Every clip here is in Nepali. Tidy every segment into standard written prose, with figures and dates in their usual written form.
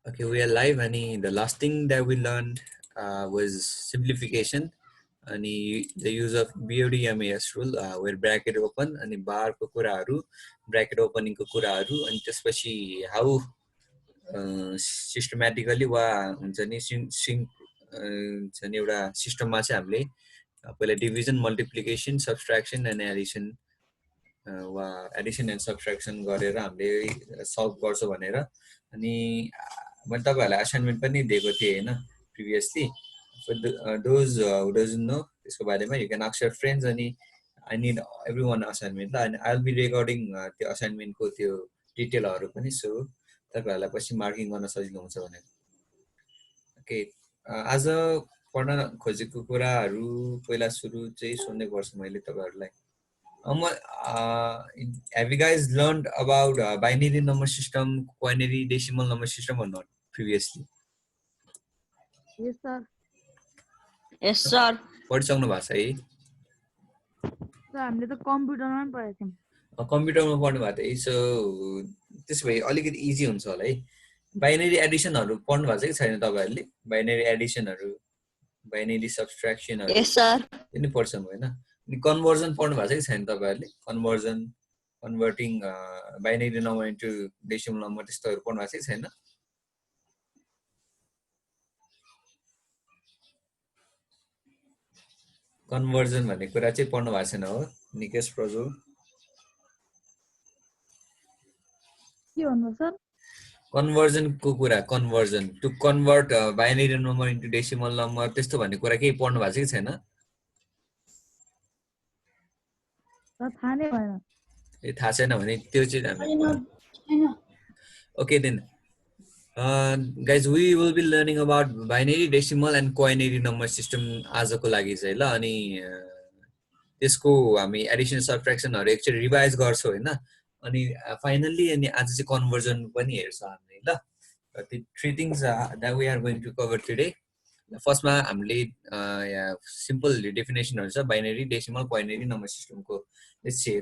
Okay, we are live. And the last thing that we learned was simplification and the use of BODMAS rule, where bracket open and bar ko kuraharu, bracket opening ko kuraharu, and त्यसपछि how systematically वा हुन्छ नि हुन्छ नि एउटा सिस्टममा चाहिँ हामीले पहिला division multiplication subtraction and Edison वा एडिसन एन्ड सब्ट्र्याक्सन गरेर हामीले सल्भ गर्छौँ भनेर अनि मैले तपाईँहरूलाई असाइनमेन्ट पनि दिएको थिएँ होइन previously those who doesn't know त्यसको बारेमा you can ask your friends अनि I need every one assignment ल अनि आई विल बी रेकर्डिङ त्यो असाइनमेन्टको त्यो डिटेलहरू पनि सो तपाईँहरूलाई पछि मार्किङ गर्न सजिलो हुन्छ भनेर ओके आज पढ्न खोजेको कुराहरू पहिला सुरु चाहिँ सोध्नै पर्छ मैले तपाईँहरूलाई have you guys learned about binary number system, quinary decimal number system or not previously? Yes, sir. Yes, sir. पढिसक्नु भएको छ है Sir, हामीले त कम्प्युटरमा पनि पढेको थियौँ। कम्प्युटरमा पढ्नु भएको थियो सो त्यसो भए अलिकति इजी हुन्छ होला है बाइनरी एडिसनहरू पढ्नु भएको छ कि छैन तपाईँहरूले बाइनरी एडिसनहरू बाइनरी सब्ट्र्याक्सनहरू Yes, sir. पनि पढ्छौँ होइन अनि कन्भर्जन पढ्नु भएको छ कि छैन तपाईँहरूले conversion converting binary number into decimal number त्यस्तोहरू पढ्नु भएको छ कि छैन कन्भर्जन भन्ने कुरा चाहिँ पढ्नु भएको छैन हो निकेश प्रजु के भन्नु सर कन्भर्जनको कुरा conversion to convert binary number into decimal number त्यस्तो भन्ने कुरा केही पढ्नु भएको छ कि छैन सर थाहा नै भएन ए थाहा छैन भने त्यो चाहिँ हामी okay then guys we will be learning about binary decimal and quinary number system आजको लागि चाहिँ ल अनि त्यसको हामी एडिसन सब्ट्र्याक्सनहरु एकचोटी रिभाइज गर्छौं हैन अनि फाइनली अनि आज चाहिँ कन्भर्जन पनि हेर्छौं हामीले ल the three things that we are going to cover today फर्स्टमा हामीले सिम्पल डेफिनेसनहरु छ बाइनरी डेसिमल क्वाइनरी नम्बर सिस्टमको let's see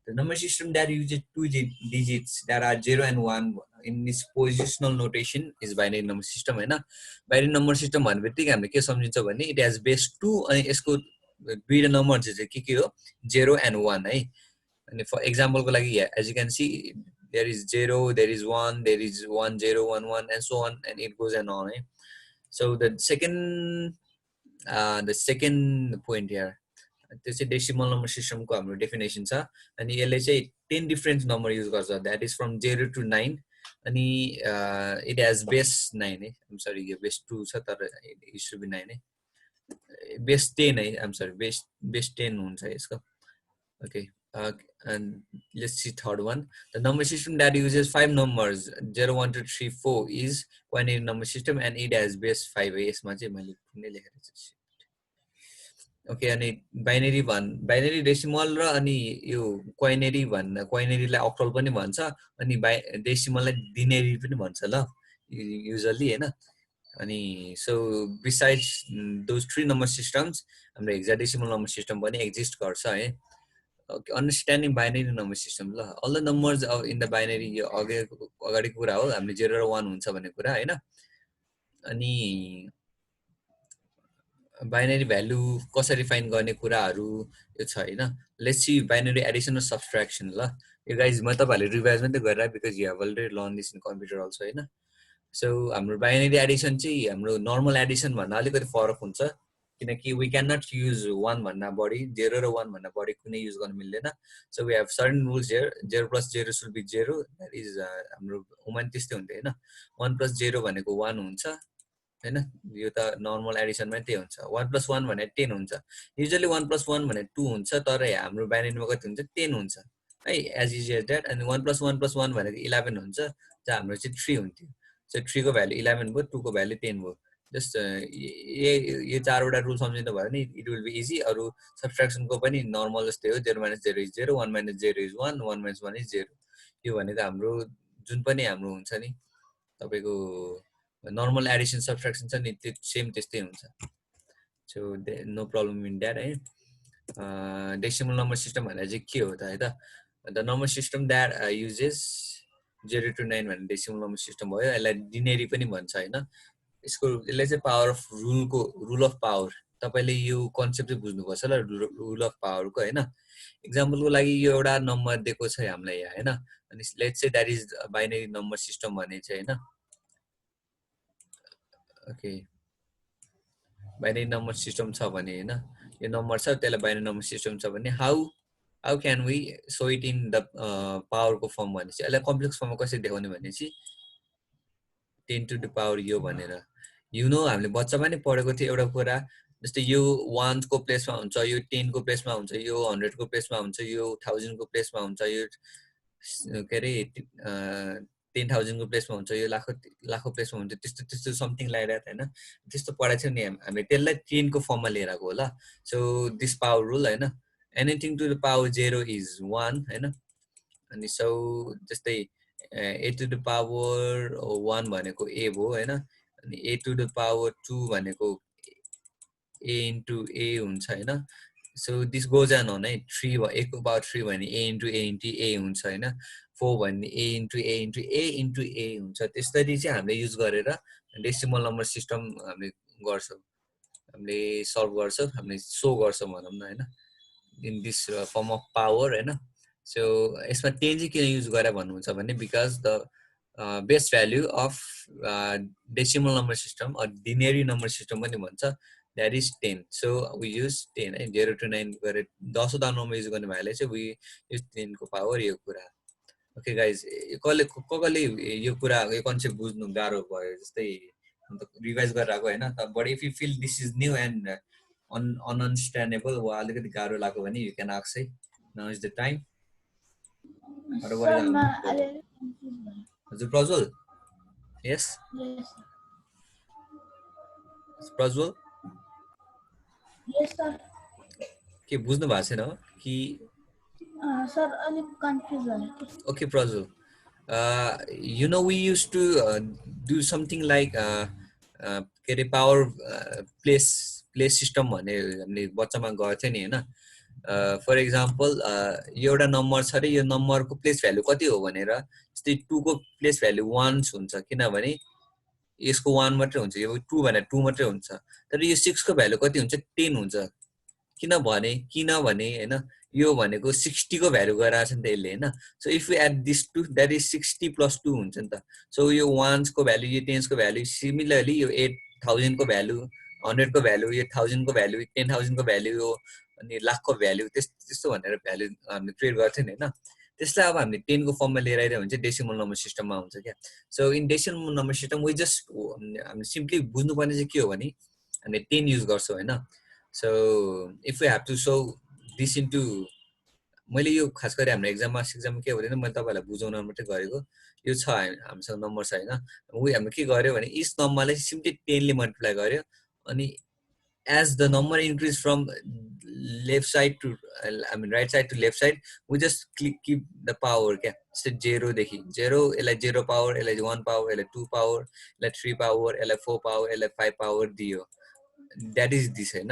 the number system that uses two digits that are 0 and 1 in this positional notation is binary number system हैन binary number system भन्नेबित्तिकै हामीले के सम्झिन्छ भने it has base 2 अनि यसको दुईटा नम्बर चाहिँ के हो 0 and 1 है अनि फर एक्जाम्पलको लागि as you can see there is 0 there is 1 there is 1 0 1 1 and so on and it goes and on है so the second point here त्यो चाहिँ डेसिमल नम्बर सिस्टमको हाम्रो डेफिनेसन छ अनि यसले चाहिँ 10 डिफरेन्ट नम्बर युज गर्छ दैट इज फ्रम 0 to 9 अनि इट हैज बेस 9 है आइ एम सरी यो बेस 2 छ तर इट शुड बी 9 है बेस 10 है आइ एम सरी बेस 10 हुन्छ यसको okay and let's see third one the number system that uses 5 numbers 0 1 2 3 4 is quinary number system and it has base 5 है यसमा चाहिँ मैले कुनै लेखेको छु ओके अनि बाइनरी डेसिमल र अनि यो क्वाइनेरीलाई अक्टल पनि भन्छ अनि डेसिमललाई दिनेरी पनि भन्छ ल युजुअली हैन अनि so besides those three number systems हाम्रो हेक्साडेसिमल नम्बर सिस्टम पनि एक्जिस्ट गर्छ है okay understanding binary number system ल all the numbers in the binary यो अगाडिको कुरा हो हामीले 0 र 1 हुन्छ भन्ने कुरा हैन अनि बाइनरी भ्यालु कसरी फाइन्ड गर्ने कुराहरु यो छ हैन लेट्स सी बाइनरी एडिसन र सब्ट्र्याक्सन ल यो गाइज म तपाईहरुले रिभाइज पनि गरिरा because you have already learn this in computer also हैन सो हाम्रो बाइनरी एडिसन चाहिँ हाम्रो नर्मल एडिसन भन्दा अलिकति फरक हुन्छ किनकि वी क्यान नट युज 1 भन्दा बढी 0 र 1 भन्दा बढी कुनै युज गर्न मिल्दैन so we have certain rules here 0 + 0 should be 0 that is हाम्रो हुँदैन त्यस्तै हुन्छ हैन 1 + 0 भनेको 1 हुन्छ हैन यो त नर्मल एडिसनमै त्यही हुन्छ 1 + 1 भने 10 हुन्छ युजुअली 1 + 1 भने 2 हुन्छ तर हाम्रो बाइनरीमा कति हुन्छ 10 हुन्छ है एज इजी एज दैट अनि 1 + 1 + 1 भनेको 11 हुन्छ जहाँ हाम्रो चाहिँ 3 हुन्थ्यो सो 3 को भ्यालु 11 भयो 2 को भ्यालु 10 भयो जस्ट यो चारवटा रुल सम्झिनु भयो भने इट विल बी इजी अरु सब्ट्र्याक्सनको पनि नर्मल जस्तै हो 0 - 0 = 0 1 - 0 = 1 1 - 1 = 0 यो भनेको हाम्रो जुन पनि हाम्रो हुन्छ नि तपाईको normal addition subtraction छ नि त्यो सेम त्यस्तै हुन्छ so no problem in that है डेसिमल नम्बर सिस्टम भनेको चाहिँ के हो त है त the number system that uses 0 to 9 भन्ने डेसिमल नम्बर सिस्टम भयो यसलाई डिनेरी पनि भन्छ हैन यसले चाहिँ power of rule of power तपाईले यो कन्सेप्ट चाहिँ बुझ्नुपर्छ ल रुल अफ पावरको हैन एक्जाम्पलको लागि यो एउटा नम्बर दिएको छ हामीलाई यहाँ हैन अनि let's say that is binary number system भने चाहिँ हैन ओके बाइनरी नम्बर सिस्टम छ भने हैन यो नम्बर छ त्यसलाई बाइनरी नम्बर सिस्टम छ भने how can we so it in the पावरको फर्म भनेपछि यसलाई कम्प्लेक्स फर्ममा कसरी देखाउने भनेपछि 10 to the power यो भनेर यु नो हामीले बच्चामा नि पढेको थियो एउटा कुरा जस्तै यो 1 को प्लेसमा हुन्छ यो 10 को प्लेसमा हुन्छ यो 100 को प्लेसमा हुन्छ यो 1000 को प्लेसमा हुन्छ यो के रे 10,000 को प्लेसमा हुन्छ यो लाखको प्लेसमा हुन्छ त्यस्तो समथिङ लाइक दैट हैन त्यस्तो पढाइ थियो नि हामीले त्यसलाई 10 को फर्ममा लिएर आएको होला सो दिस पावर रुल हैन anything to the power 0 is 1 हैन अनि सो जस्तै a to the power 1 भनेको a भयो हैन अनि a to the power 2 भनेको a into a हुन्छ हैन so this goes on है 3 a को पावर 3 भने a into a हुन्छ हैन 4 भने a into a हुन्छ त्यसरी चाहिँ हामीले युज गरेर डेसिमल नम्बर सिस्टम हामीले गर्छौं हामीले सल्भ गर्छौं हामीले सो गर्छौं भनौं न हैन in this form of power हैन सो यसमा 10 चाहिँ किन युज गरे भन्नुहुन्छ भने because the best value of decimal number system or denary number system पनि भन्छ that is 10 so we use 10 है 0 to 9 गरे 10 वटा नम्बर युज गर्ने भएले चाहिँ वी युज 10 को पावर यो कुरा ओके गाइज कसले यो कुरा यो कन्सेप्ट बुझ्नु गाह्रो भयो जस्तै रिभाइज गरेर आको हैन but if you feel this is new and ununderstandable वा अलिकति गाह्रो लाग्यो भने यु क्यान आस्क है नाउ इज द टाइम हजुर प्रज्वल यस प्रज्वल Yes, sir. के बुझ्नु भएको छैन कि Sir, अलिक कन्फ्युज भयो okay Prajwal you know we used to do something like के रे पावर प्लेस सिस्टम भन्ने हामीले बच्चामा गर्थ्यो नि हैन फर एक्जाम्पल यो एउटा नम्बर छ रे यो नम्बरको प्लेस भ्यालु कति हो भनेर जस्तै 2 को प्लेस भ्यालु 1 हुन्छ किनभने यसको 1 मात्रै हुन्छ यो 2 भने 2 मात्रै हुन्छ तर यो 6 को भ्यालु कति हुन्छ 10 हुन्छ किनभने हैन यो भनेको 60 को भ्यालु गराएको छ नि त यसले हैन so if you add this to that is 60 + 2 हुन्छ नि त सो यो 1s को भ्यालु यो 10s को भ्यालु सिमिलरली यो 8000 को भ्यालु 100 को भ्यालु यो 1000 को भ्यालु 10000 को भ्यालु यो अनि लाखको भ्यालु त्यस्तो भनेर भ्यालु हामीले क्रिएट गर्थ्यौं नि हैन त्यसलाई अब हामीले 10 को फर्ममा लिएर आइरह्यो भने चाहिँ डेसिमल नम्बर सिस्टममा हुन्छ क्या so in decimal number system we just हामीले सिम्पली बुझ्नुपर्ने चाहिँ के हो भने हामीले 10 युज गर्छौं हैन so if we have to so this into मैले यो खास गरी हाम्रो एक्जाममा के भन्दैन मैले तपाईहरुलाई बुझाउन मात्रै गरेको यो छ हामीसँग नम्बर छ हैन हामीले के गर्यो भने इस नम्बरलाई सिम्पली 10 ले मल्टिप्लाई गर्यो अनि as the number increase from left side to right side to left side we just keep the power क्या so 0 देखि 0 यसलाई 0 पावर यसलाई 1 पावर यसलाई 2 पावर यसलाई 3 पावर यसलाई 4 पावर यसलाई 5 पावर दियो that is this हैन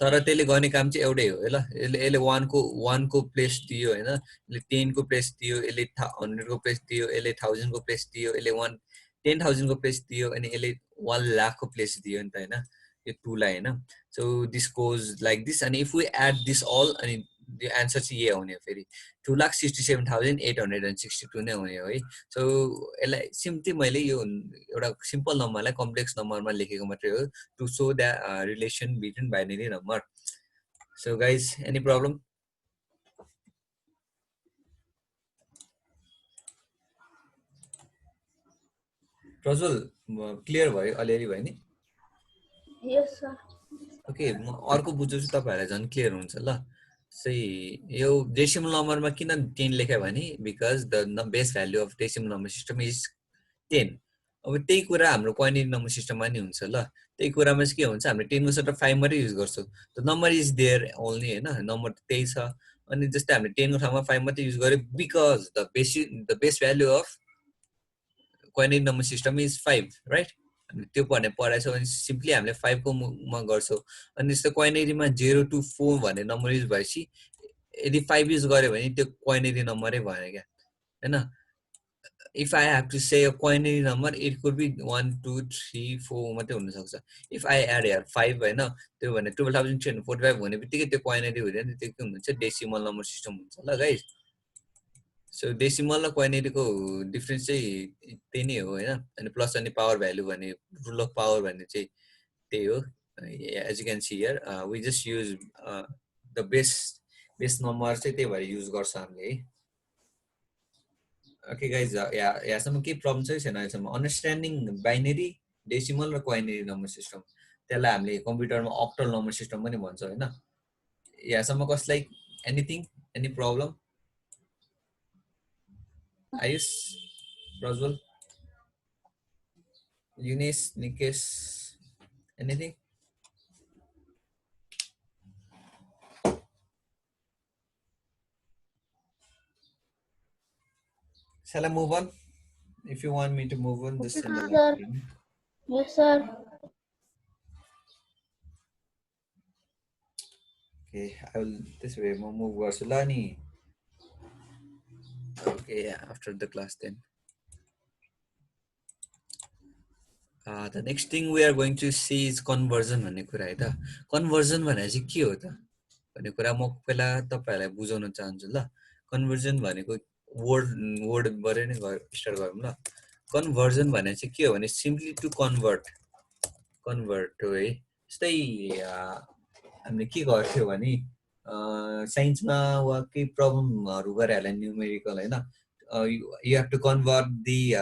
तर त्यसले गर्ने काम चाहिँ एउटै हो ल यसले 1 को प्लेस दियो हैन यसले 10 को प्लेस दियो यसले 100 को प्लेस दियो यसले 1000 को प्लेस दियो यसले 10000 को प्लेस दियो अनि यसले 1 लाख को प्लेस दियो नि त हैन यो 2 लाई हैन so this goes like this अनि if we add this all अनि द आन्सर चाहिँ यही आउने हो फेरि 2,67,862 नै आउने हो है सो यसलाई सिम्पली मैले यो एउटा सिम्पल नम्बरलाई कम्प्लेक्स नम्बरमा लेखेको मात्रै हो to so the relation between binary number so guys any problem Prajwal clear भयो अलिअलि भयो नि Yes, sir. ओके म अर्को बुझ्छु तपाईहरुलाई झन् क्लियर हुन्छ ल सही यो डेसिमल नम्बरमा किन 10 लेखे भने because the base value of decimal number system is 10 अब त्यही कुरा हाम्रो क्वाइनेरी नम्बर सिस्टममा नि हुन्छ ल त्यही कुरामा चाहिँ के हुन्छ हामीले 10 को सट्टा 5 मात्रै युज गर्छौं the number is there only हैन नम्बर त्यही छ अनि जस्तै हामीले 10 को ठाउँमा 5 मात्रै युज गर्यो because the base value of quinary number system is 5 right त्यो भन्ने पढाइछौं अनि सिम्पली हामीले 5 को मा गर्छौं अनि जस्तो क्वाइनेरीमा 0 to 4 भन्ने नम्बर युज भएपछि यदि 5 युज गर्यो भने त्यो क्वाइनेरी नम्बरै भयो क्या हैन if I have to say a quinary number, it could be 1, 2, 3, 4 मात्रै हुन सक्छ. If I add here 5 हैन, त्यो भने 12,345 भने बित्तिकै त्यो quinary हुँदैन, त्यो के हुन्छ डेसिमल नम्बर सिस्टम हुन्छ ल गाइस. सो डेसिमल र quinary को डिफरेन्स चाहिँ त्यही नै हो हैन. अनि प्लस अनि पावर भ्यालु भने रुल अफ पावर भन्ने चाहिँ त्यही हो. As you can see here, we just use the base number चाहिँ त्यही भएर युज गर्छ हामीले है. Okay guys, यहाँसम्म केही प्रब्लम चाहिँ छैन अहिलेसम्म. अन्डरस्ट्यान्डिङ बाइनरी, डेसिमल र क्वाइनरी नम्बर सिस्टम, त्यसलाई हामीले कम्प्युटरमा अक्टल नम्बर सिस्टम पनि भन्छ हैन. यहाँसम्म कसलाई anything, any problem? Ayush, Prajwal, Younis, Nikesh, anything? Shall I move on? If you want me to move on, just send a line. Yes, sir. Okay, I will this way move Varsulani. Okay, yeah, after the class then. The next thing we are going to see is conversion भन्ने कुरा है त. Conversion भने चाहिँ के हो त भन्ने कुरा म पहिला तपाईहरुलाई बुझाउन चाहन्छु ल. Conversion भनेको वर्डबाट नै स्टार्ट गरौँ ल. Conversion भने चाहिँ के हो भने simply to convert हो है. जस्तै हामीले के गर्थ्यो भने साइन्समा वा केही प्रब्लमहरु गरे होला न्यूमेरिकल हैन. You have to convert the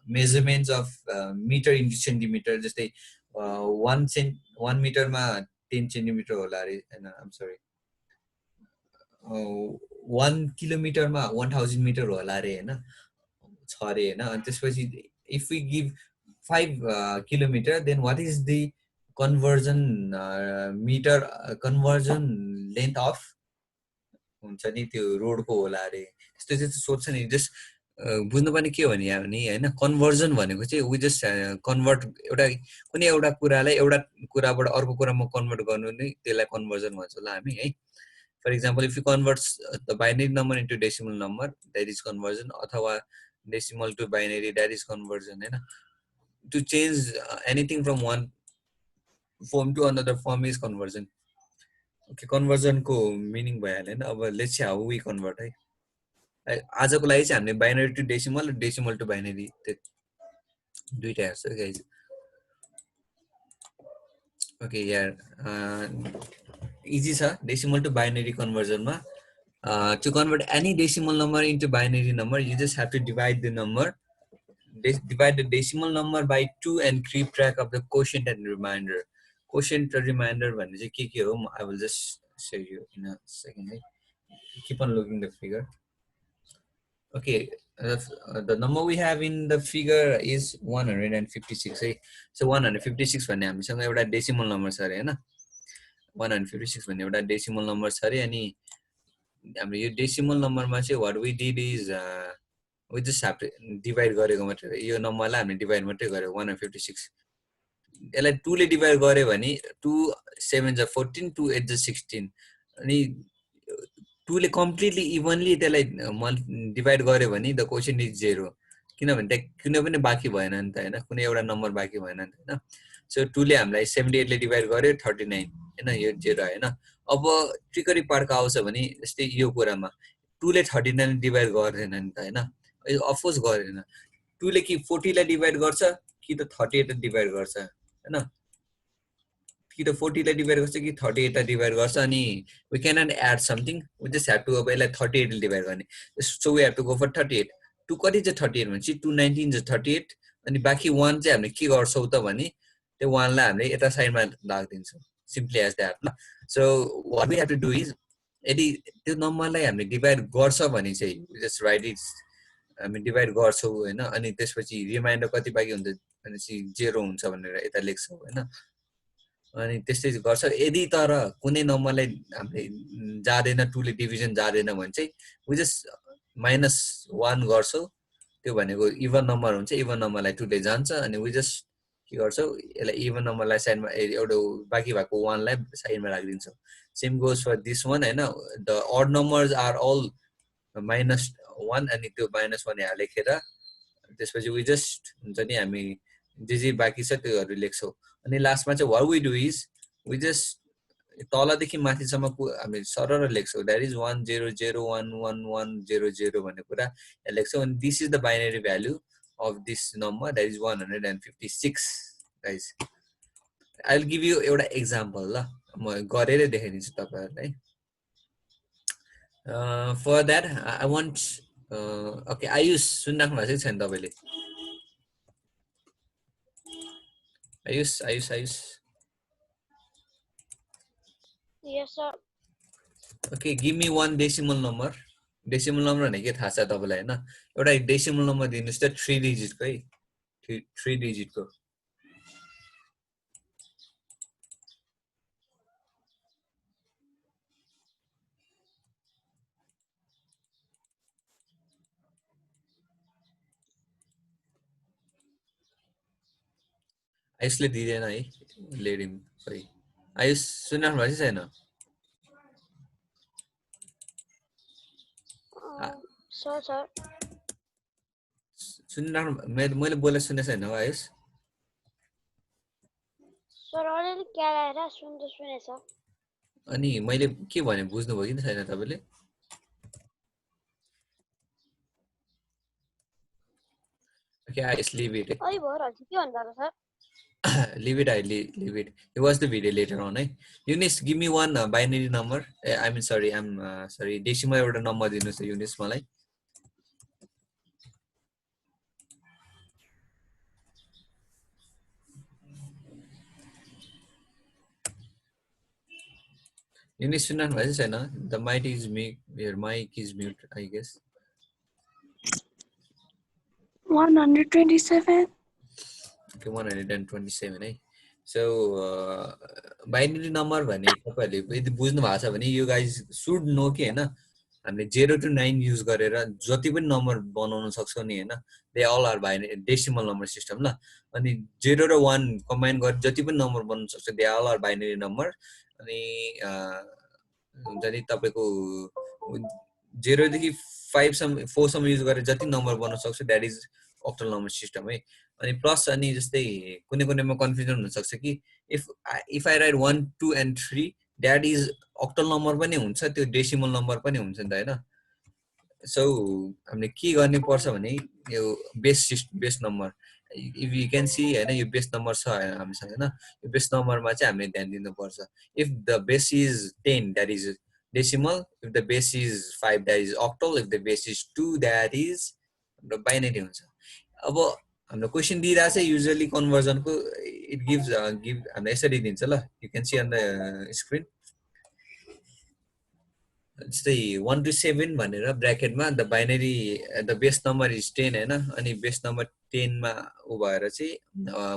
measurements of meter into centimeter. जस्तै 1 मिटरमा 10 सेन्टिमिटर होला रे हैन. I'm sorry. 1 किलोमिटरमा 1000 मिटर होला रे हैन, छ रे हैन. अनि त्यसपछि if we give 5 kilometer, then what is the conversion meter conversion length of हुन्छ नि त्यो रोडको होला रे. त्यस्तो चाहिँ सोध्छ नि. जस्ट बुझ्नु पनि के हो भने हैन, कन्भर्जन भनेको चाहिँ we just कन्भर्ट कुनै एउटा कुरालाई एउटा कुराबाट अर्को कुरामा कन्भर्ट गर्नु नै त्यसलाई कन्भर्जन भन्छौँ ल हामी है. For example, if you convert the binary number into decimal number, that is conversion. अथवा decimal to binary, that is conversion हैन. To change anything from one form to another form is conversion. Okay, conversion को meaning भइहाल्यो हैन. अब let's see how we convert है. आजको लागि चाहिँ हामीले binary to decimal, decimal to binary दुईटा हेर्छौँ guys. Okay, yeah. Easy sir. Decimal to binary conversion ma. To convert any decimal number into binary number, you just have to divide the number. Divide the decimal number by 2 and keep track of the quotient and remainder. Quotient and remainder भन्ने चाहिँ के हो? I will just show you in a second. Keep on looking the figure. Okay, the number we have in the figure is 156. So 156 भन्ने हामीसँग एउटा decimal number छ रे हैन. 156 भन्ने एउटा decimal number छ रे. अनि हाम्रो यो decimal number मा चाहिँ what we did is we just have to divide गरेको मात्रै हो. यो नम्बरलाई हामीले divide मात्रै गर्यो 156. यसलाई 2 ले divide गर्यो भने 2 7 are 14, 2 8 are 16. अनि 2 ले completely evenly त्यसलाई divide गर्यो भने the quotient is 0. किनभने त्यहाँ कुनै पनि बाँकी भएन नि त हैन, कुनै एउटा नम्बर बाँकी भएन नि त हैन. सो 2 ले हामीलाई 78 ले डिभाइड गर्यो 39 हैन, यो 0 हैन. अब ट्रिकरी पार्ट आउँछ भने जस्तै यो कुरामा 2 ले 39 डिभाइड गर्दैन नि त हैन. अफकोर्स गर्दैन. 2 ले कि 40 लाई डिभाइड गर्छ कि त 38 लाई डिभाइड गर्छ हैन, कि त 40 लाई डिभाइड गर्छ कि 38 लाई डिभाइड गर्छ. अनि we cannot add something, we just have to अब यसलाई 38 ले डिभाइड गर्ने. So we have to go for 38. 2 कति चाहिँ 38 भनेपछि 2 19 चाहिँ 38. अनि बाँकी 1 चाहिँ हामीले के गर्छौं त भने त्यो 1 लाई हामीले यता साइडमा राख्दिन्छौं. Simply as that. So what we have to do is यदि त्यो नम्बरलाई हामीले डिभाइड गर्छ भने चाहिँ just write it. हामी डिभाइड गर्छौं हैन. अनि त्यसपछि रिमाइन्डर कति बाँकी हुन्छ भनेपछि 0 हुन्छ भनेर यता लेख्छौं हैन. अनि त्यस्तै गर्छ. यदि तर कुनै नम्बरलाई हामीले जादैन, 2 ले डिभिजन जादैन भने चाहिँ we just -1 गर्छौं. त्यो भनेको इभन नम्बर हुन्छ, इभन नम्बरलाई 2 ले जान्छ. अनि we just के गर्छौं, यसलाई इभन नम्बरलाई साइडमा एउटा बाँकी भएको 1 लाई साइडमा राखिदिन्छौं. Same goes for this one हैन. The odd numbers are all -1 अनि त्यो -1 यहाँ लेखेर त्यसपछि we just हुन्छ नि हामी जे जे बाँकी छ त्योहरू लेख्छौँ अनि लास्टमा चाहिँ what we do is we just तलदेखि माथिसम्म हामी सरर लेख्छौँ द्याट इज 100111100 भन्ने कुरा लेख्छौँ अनि this is the binary value of this number that is 156 guys I will give you एउटा एक्जाम्पल ल म गरेरै देखाइदिन्छु तपाईँहरूलाई for that I want okay Ayush सुनिराख्नु भएको छैन तपाईँले Ayush Ayush Ayush Yes, sir. Okay, give me one decimal number. Decimal number भने के थाहा छ तपाईलाई हैन एउटा डेसिमल नम्बर दिनुस् त 3 डिजिट को है 3 डिजिट को आयुषले दिदैन है लेट हिम खै आयुष सुनिराख्नु भएको छैन Sir. सुनिराख्नु मैले बोले सुने छैन हो आयुष Sir, already क्या आएर सुनेछ अनि मैले के भने बुझ्नु भयो कि छैन तपाईले Okay, I leave it. अरे भइरहेछ के भन्दा sir Leave it, leave it. You watch the video later on, eh? Eunice, give me one binary number. I mean, sorry, sorry. Decimal एउटा number दिनुस् Eunice मलाई. Eunice सुन्नु भएको छैन? The mic is mute. Your mic is mute, I guess. 127. Okay, 127 है. So binary number भने तपाईहरुले यदि बुझ्नु भएको छ भने you guys should know के हैन हामीले 0 to 9 युज गरेर जति पनि नम्बर बनाउन सक्छौं नि हैन they all are binary decimal number system ल अनि 0 र 1 कम्बाइन गरेर जति पनि नम्बर बनाउन सक्छ they all are binary number अनि हुन्छ नि तपाईको 0 देखि 5 सम्म 4 सम्म युज गरेर जति नम्बर बनाउन सक्छ that is octal number system है अनि प्लस अनि जस्तै कुनै कुनैमा कन्फ्युजन हुन सक्छ कि if I write 1 2 and 3 that is octal number पनि हुन्छ त्यो डेसिमल नम्बर पनि हुन्छ नि त हैन सो हामीले के गर्ने पर्छ भने यो base number if you can see हैन यो बेस नम्बर छ हामीसँग हैन यो बेस नम्बरमा चाहिँ हामीले ध्यान दिनु पर्छ if the base is 10 that is decimal if the base is 5 that is octal if the base is 2 that is binary हुन्छ अब हाम्रो क्वेशन दिइरा चाहिँ युजुअली कन्भर्जन को इट गिव्स हामीले यसरी दिन्छ ल you can see on the screen जस्तै 1 to 7 भनेर ब्र्याकेटमा the binary the base number is 10 हैन अनि बेस नम्बर 10 मा उ भएर चाहिँ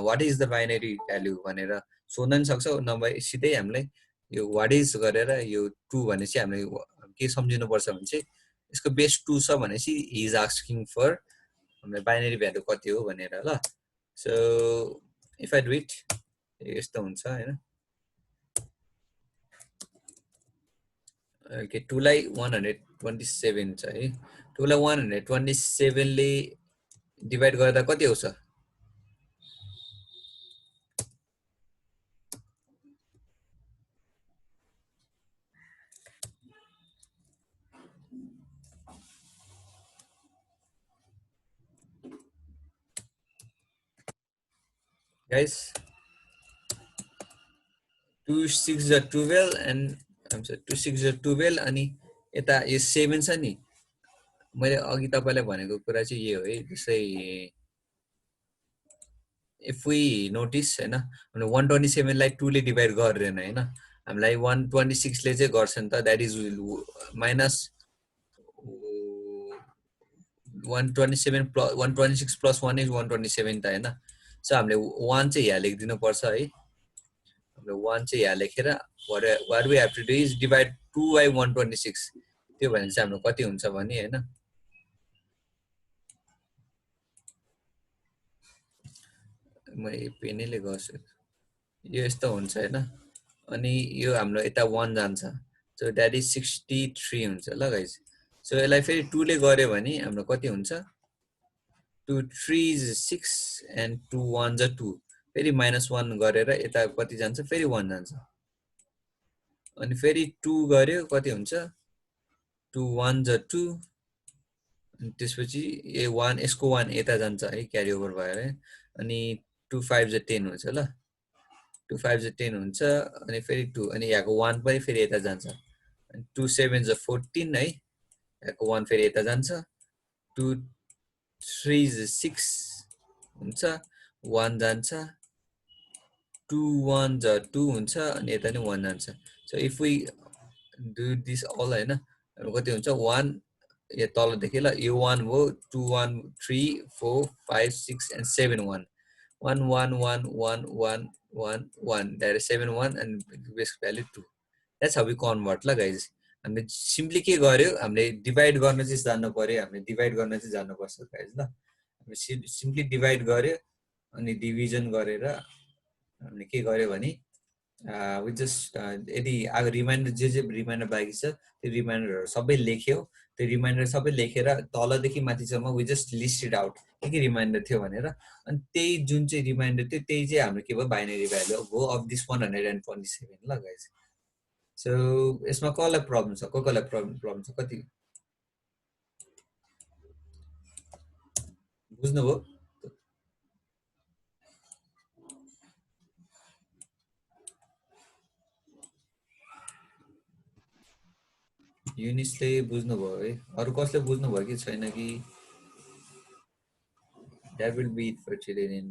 what is the binary value भनेर सोध्न नि सक्छ नभए सिधै हामीले यो व्हाट इज गरेर यो 2 भनेपछि हामीले के सम्झिनु पर्छ भने चाहिँ यसको बेस 2 छ भनेपछि ही इज आस्किङ फर हामीले बाइनरी भ्यालु कति हो भनेर ल so if I do it यस्तो हुन्छ हैन ओके 2 लाई 127 छ है 2 लाई 127 ले डिवाइड गर्दा कति आउँछ guys 2 6 are 12 and I'm sorry 2 6 are 12 अनि यता यो 7 छ नि मैले अघि तपाईलाई भनेको कुरा चाहिँ यो है जस्तै if we notice हैन 127 लाई 2 ले डिवाइड गर्दैन हैन हामीलाई 126 ले चाहिँ गर्छ नि त that is minus 127 plus 126 plus 1 is 127 त हैन सो हामीले 1 चाहिँ यहाँ लेख्दिनु पर्छ है हामीले 1 चाहिँ यहाँ लेखेर what we have to do is divide 2 by 126 त्यो भने चाहिँ हाम्रो कति हुन्छ भने हैन म पेनले गर्छु यो यस्तो हुन्छ हैन अनि यो हाम्रो यता 1 जान्छ सो दैट इज 63 हुन्छ ल गाइस सो यसलाई फेरि 2 ले गरे भने हाम्रो कति हुन्छ 2 3s 6 and 2 1s 2 फेरि -1 गरेर यता कति जान्छ फेरि 1 जान्छ अनि फेरि 2 गर्यो कति हुन्छ 2 1s 2 अनि त्यसपछि ए 1 यसको 1 यता जान्छ है क्यारी ओभर भएर अनि 2 5s 10 हुन्छ ल 2 5s 10 हुन्छ अनि फेरि 2 अनि यहाँको 1 पनि फेरि यता जान्छ अनि 2 7s 14 है यहाँको 1 फेरि यता जान्छ 2 3s 6 हुन्छ 1 जान्छ 2 1s 2 हुन्छ अनि यता नि 1 जान्छ so if we do this all हैन कति हुन्छ 1 यो तलदेखि ल यो 1 हो 2 1 3 4 5 6 and 7 1 1 1 1 1 1 1 1 that is 7 1 and basic value 2 that's how we convert ल guys हामीले सिम्पली के गर्यो हामीले डिवाइड गर्न चाहिँ जान्नु पर्यो हामीले डिवाइड गर्न चाहिँ जान्नु पर्छ गाइज ल हामीले सिम्पली डिवाइड गर्यो अनि डिभिजन गरेर हामीले के गर्यो भने we just यदि अब रिमाइन्डर जे रिमाइन्डर बाँकी छ त्यो रिमाइन्डरहरु सबै लेख्यो त्यो रिमाइन्डर सबै लेखेर तलदेखि माथिसम्म we just list it out के रिमाइन्डर थियो भनेर अनि त्यही जुन चाहिँ रिमाइन्डर थियो त्यही चाहिँ हाम्रो के भयो बाइनरी भ्यालु हो अफ दिस 127 ल गाइस सो यसमा कसलाई प्रब्लम छ कसलाई प्रब्लम छ कति बुझ्नुभयो युनिसले बुझ्नुभयो है अरु कसले बुझ्नुभयो कि छैन कि that will be it for today then